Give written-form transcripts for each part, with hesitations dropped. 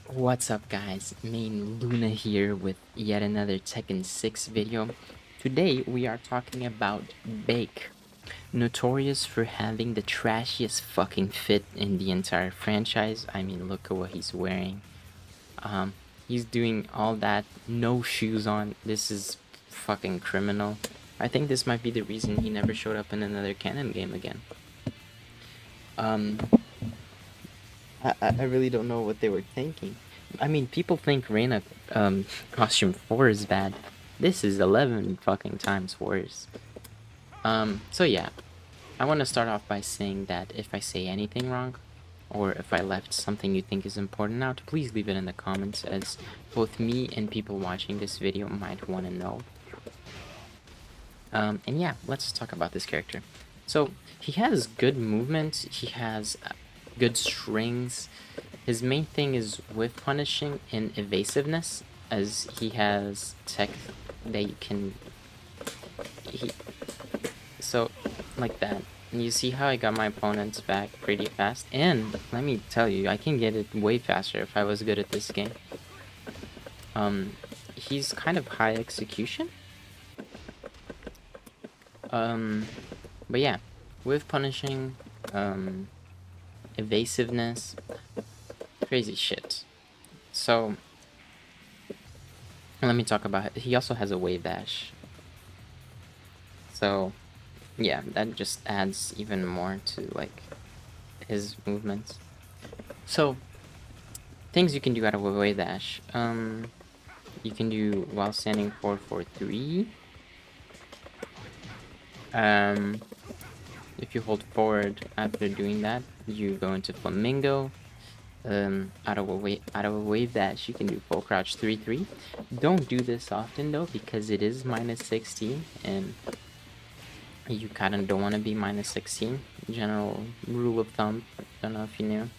What's up guys, Main Luna here with yet another Tekken 6 video. Today we are talking about Baek, notorious for having the trashiest fucking fit in the entire franchise. I mean, look at what he's wearing. Um, he's doing all that, no shoes on. This is fucking criminal. I think this might be the reason he never showed up in another canon game again. Um, I really don't know what they were thinking. I mean, people think Reina costume 4 is bad. This is 11 fucking times worse. So yeah, I want to start off by saying that if I say anything wrong, or if I left something you think is important out, please leave it in the comments, as both me and people watching this video might want to know. And yeah, let's talk about this character. So he has good movement, he has good strings. His main thing is whiff punishing and evasiveness, as he has tech that you can... So, like that. And you see how I got my opponents back pretty fast? And, let me tell you, I can get it way faster if I was good at this game. He's kind of high execution. But yeah, whiff punishing, evasiveness, crazy shit. So, let me talk about it. He also has a wave dash. So, yeah, that just adds even more to, like, his movements. So, things you can do out of a wave dash. You can do while standing 4-4-3. If you hold forward after doing that, you go into flamingo. Out of a wave dash, you can do full crouch 3-3. Don't do this often though, because it is -16, and you kind of don't want to be -16. General rule of thumb. Don't know if you knew.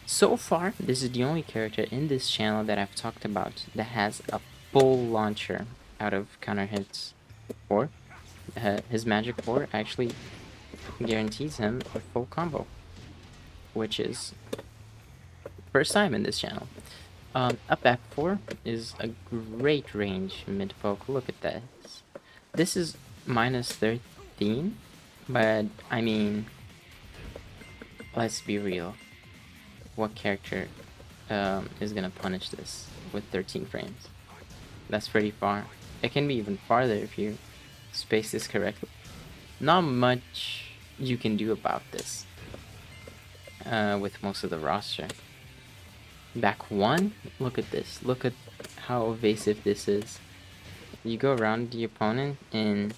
So far, this is the only character in this channel that I've talked about that has a full launcher out of counter hits 4. His magic 4 actually guarantees him a full combo, which is first time in this channel. Up back 4 is a great range mid poke. Look at this. This is -13, but I mean, let's be real. What character is gonna punish this with 13 frames? That's pretty far. It can be even farther if you space this correctly. Not much you can do about this with most of the roster. Back 1, look at this. Look at how evasive this is. You go around the opponent in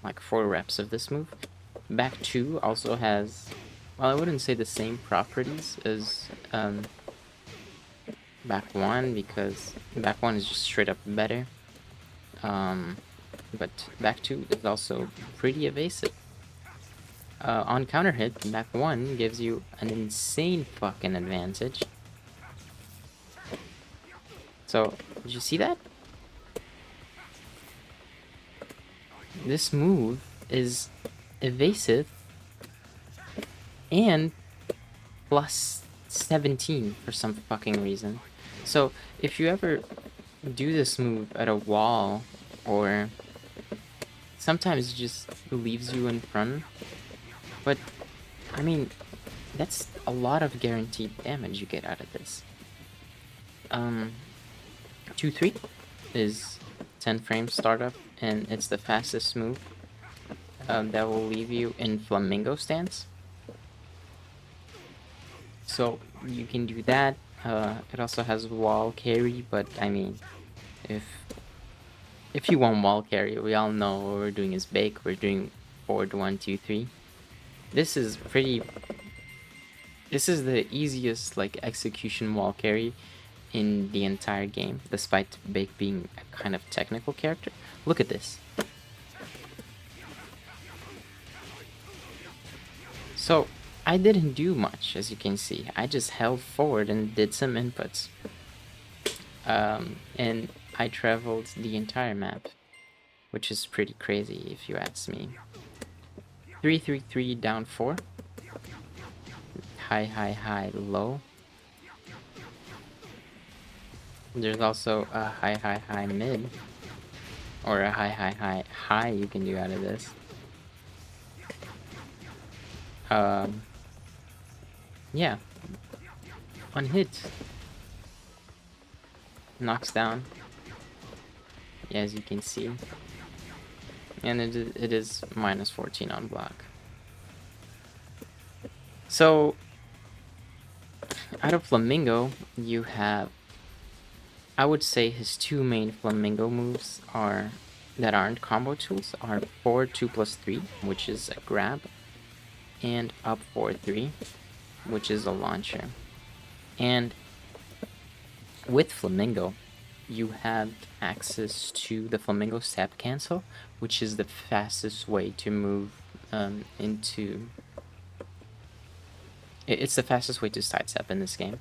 like 4 reps of this move. Back 2 also has, well, I wouldn't say the same properties as back 1, because back 1 is just straight up better. But back 2 is also pretty evasive. On counter hit, back 1 gives you an insane fucking advantage. So, did you see that? This move is evasive and plus 17 for some fucking reason. So, if you ever do this move at a wall, or sometimes it just leaves you in front, but I mean, that's a lot of guaranteed damage you get out of this. 2-3 is 10 frames startup, and it's the fastest move that will leave you in flamingo stance. So you can do that. It also has wall carry, but I mean, if you want wall carry, we all know what we're doing is Baek. We're doing forward 1-2-3. This is pretty. This is the easiest like execution wall carry in the entire game, despite Baek being a kind of technical character. Look at this. So I didn't do much, as you can see. I just held forward and did some inputs. And I traveled the entire map, which is pretty crazy if you ask me. 3-3-3 down 4. High, high, high, low. There's also a high, high, high mid, or a high, high, high, high you can do out of this. Yeah, on hit, knocks down, as you can see, and it is minus 14 on block. So, out of Flamingo, you have, I would say his two main Flamingo moves are, that aren't combo tools, are forward 2+3, which is a grab, and up 4-3, which is a launcher. And with Flamingo, you have access to the Flamingo step cancel, which is the fastest way to move into... It's the fastest way to sidestep in this game.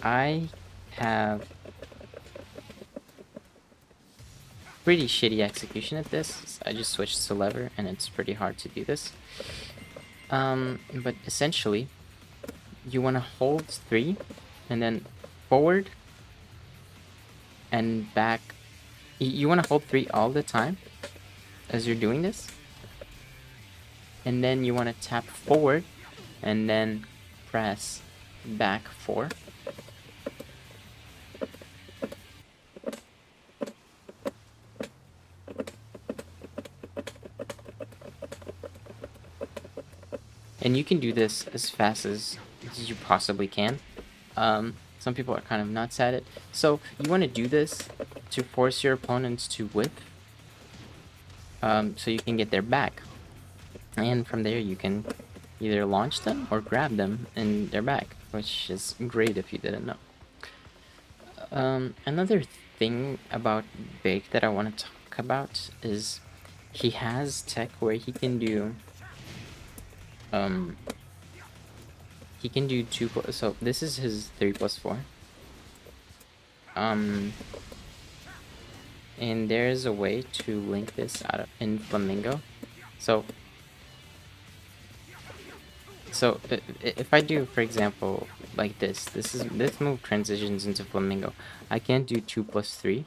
I have pretty shitty execution at this. I just switched to lever, and it's pretty hard to do this. But essentially, you want to hold 3, and then forward and back. You want to hold 3 all the time as you're doing this. And then you want to tap forward, and then press back 4. And you can do this as fast as you possibly can. Some people are kind of nuts at it. So you want to do this to force your opponents to whip, so you can get their back. And from there you can either launch them or grab them in their back, which is great if you didn't know. Another thing about Baek that I want to talk about is he has tech where he can do he can do 2 so this is his 3+4. And there's a way to link this out in Flamingo. So if I do, for example, like this move transitions into Flamingo. I can't do 2+3,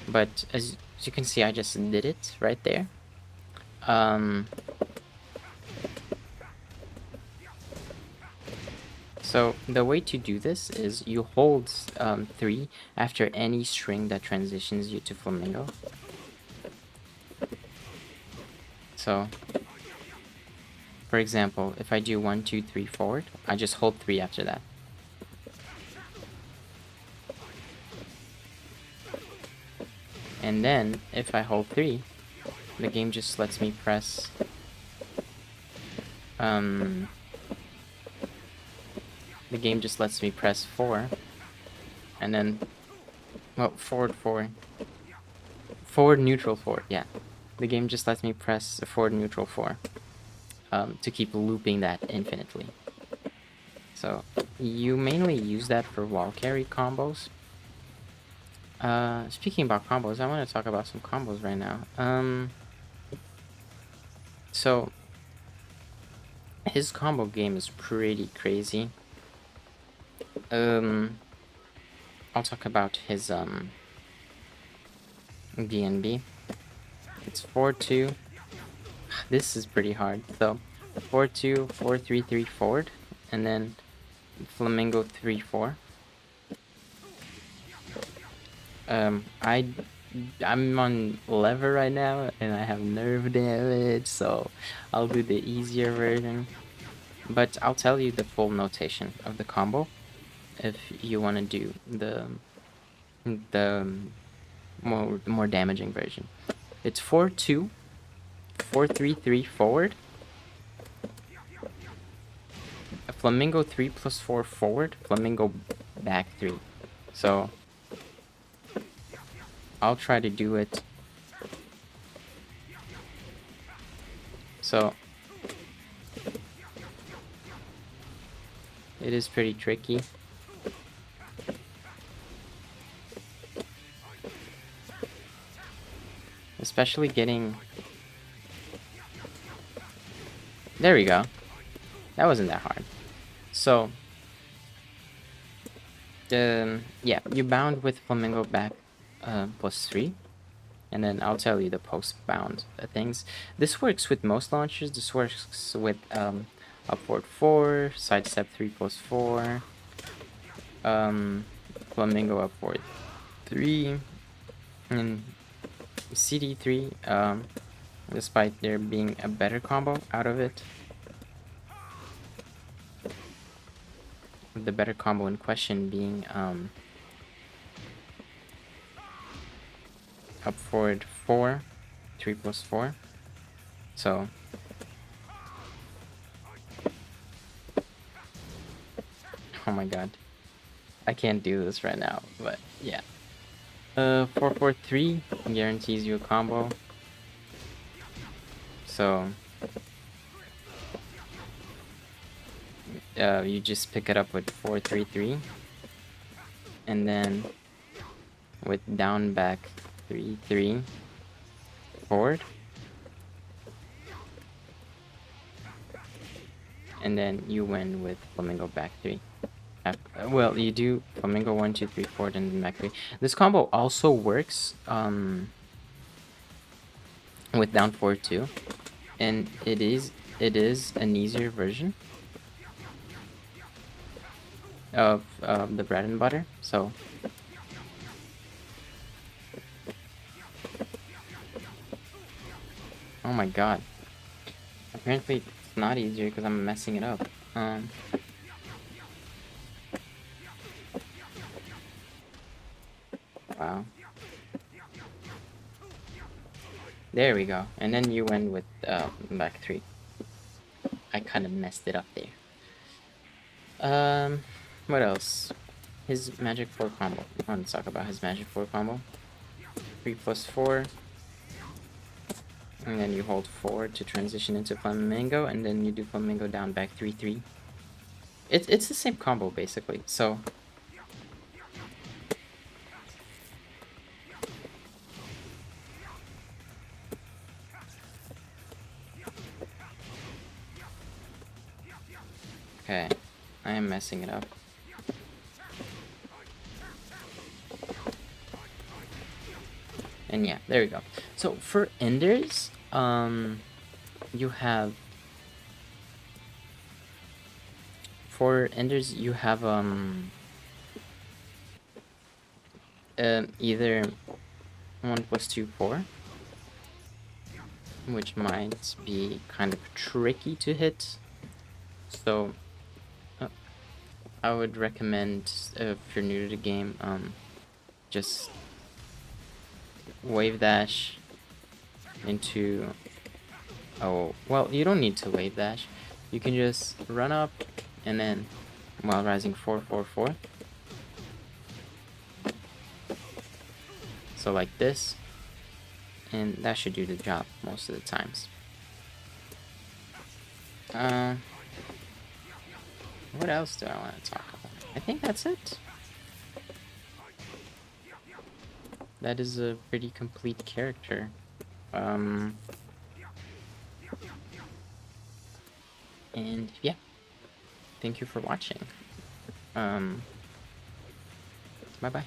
but as you can see, I just did it right there. So the way to do this is you hold 3 after any string that transitions you to Flamingo. So, for example, if I do 1, 2, 3 forward, I just hold 3 after that. And then, if I hold 3, the game just lets me press... the game just lets me press 4, and then... well, forward 4. Forward neutral 4, yeah. The game just lets me press forward neutral 4 to keep looping that infinitely. So, you mainly use that for wall carry combos. Speaking about combos, I want to talk about some combos right now. So, his combo game is pretty crazy. I'll talk about his BNB. It's 4-2. This is pretty hard. So 4-2, 4-3-3 forward, and then Flamingo 3-4. I'm on lever right now, and I have nerve damage, so I'll do the easier version. But I'll tell you the full notation of the combo if you want to do the more damaging version. It's 4-2, 4-3-3 forward, a Flamingo 3+4 forward, Flamingo back 3. So I'll try to do it. So it is pretty tricky. Especially getting... there we go. That wasn't that hard. So Yeah, you bound with Flamingo back +3, and then I'll tell you the post-bound things. This works with most launchers. This works with upward 4, sidestep 3+4, Flamingo upward 3, and CD3, despite there being a better combo out of it. The better combo in question being up forward 4, 3+4. So oh my god, I can't do this right now, but yeah. 4-4-3 guarantees you a combo. So you just pick it up with 4-3-3, and then with down back 3-3 forward, and then you win with Flamingo back 3. Well, you do Flamingo 1, 2, 3 forward, and then back 3. This combo also works with down forward too, and it is an easier version of the bread and butter. So oh my god, apparently it's not easier because I'm messing it up. Wow, there we go. And then you went with back 3. I kind of messed it up there. What else? His magic 4 combo. I want to talk about his magic 4 combo. 3+4. And then you hold 4 to transition into Flamingo, and then you do Flamingo down back 3-3. It's the same combo basically. So okay, I am messing it up. And yeah, there we go. So for enders, you have either 1+2, 4, which might be kind of tricky to hit. So I would recommend, if you're new to the game, just wave dash into, oh, well, you don't need to wave dash. You can just run up and then while rising 4-4-4. So like this, and that should do the job most of the times. What else do I want to talk about? I think that's it. That is a pretty complete character. And yeah, thank you for watching. Bye bye.